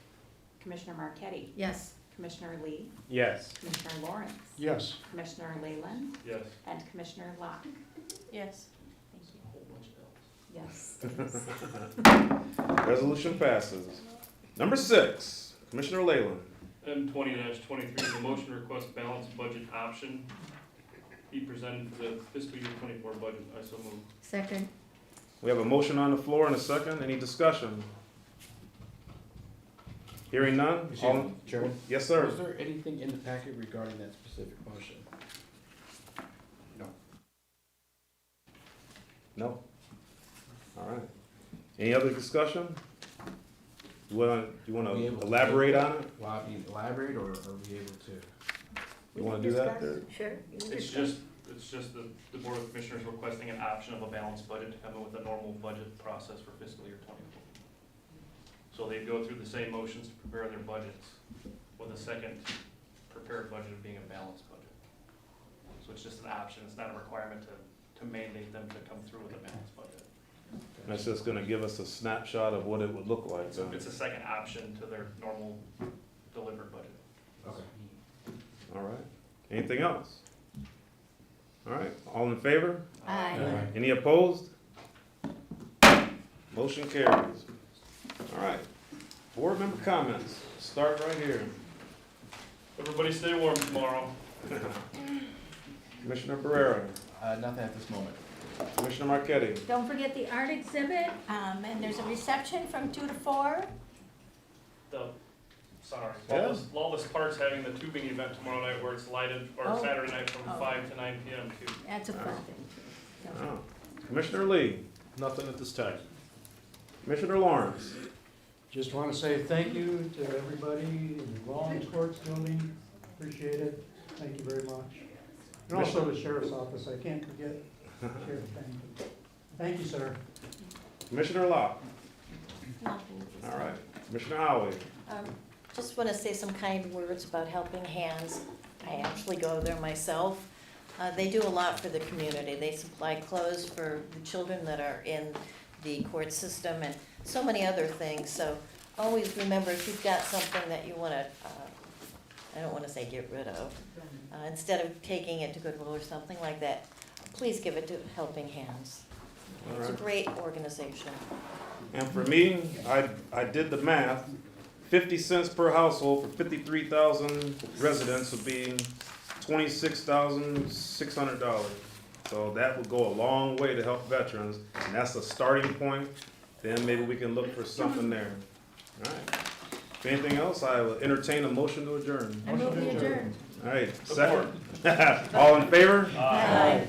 Commissioner Marquetti. Yes. Commissioner Lee. Yes. Commissioner Lawrence. Yes. Commissioner Leyland. Yes. And Commissioner Locke. Yes. Thank you. Yes. Resolution passes. Number 6, Commissioner Leyland. M20-23, the motion request balanced budget option be presented for the fiscal year 24 budget. I so move. Second. We have a motion on the floor and a second. Any discussion? Hearing none? Excuse me, Chairman? Yes, sir. Was there anything in the packet regarding that specific motion? No. No? All right. Any other discussion? You want to elaborate on it? Will I be elaborate or are we able to? You want to do that there? Sure. It's just the Board of Commissioners requesting an option of a balanced budget to come in with a normal budget process for fiscal year 24. So they go through the same motions to prepare their budgets with a second prepared budget of being a balanced budget. So it's just an option. It's not a requirement to mandate them to come through with a balanced budget. And that's just going to give us a snapshot of what it would look like. So it's a second option to their normal delivered budget. Okay. All right. Anything else? All right. All in favor? Aye. Any opposed? Motion carries. All right. Board member comments. Start right here. Everybody stay warm tomorrow. Commissioner Barrera. Nothing at this moment. Commissioner Marquetti. Don't forget the art exhibit, and there's a reception from 2 to 4. Sorry. Yeah. Lawless Park's having the tubing event tomorrow night where it's lighted, or Oh. Saturday night from Oh. 5 to 9 p.m. too. That's a fun thing. Oh. Commissioner Lee. Nothing at this time. Commissioner Lawrence. Just want to say thank you to everybody in the law and courts building. Appreciate it. Thank you very much. And also the sheriff's office. I can't forget Sheriff. Thank you, sir. Commissioner Locke. All right. Commissioner Howie. just want to say some kind words about Helping Hands. I actually go there myself. They do a lot for the community. They supply clothes for the children that are in the court system and so many other things. So always remember, if you've got something that you want to, I don't want to say get rid of, instead of taking it to Goodwill or something like that, please give it to Helping Hands. It's a Alright. great organization. And for me, I did the math. 50 cents per household for 53,000 residents would be $26,600. So that would go a long way to help veterans, and that's a starting point. Then maybe we can look for something there. All right. If anything else, I will entertain a motion to adjourn. I move we adjourn. All right, second. All in favor? Aye.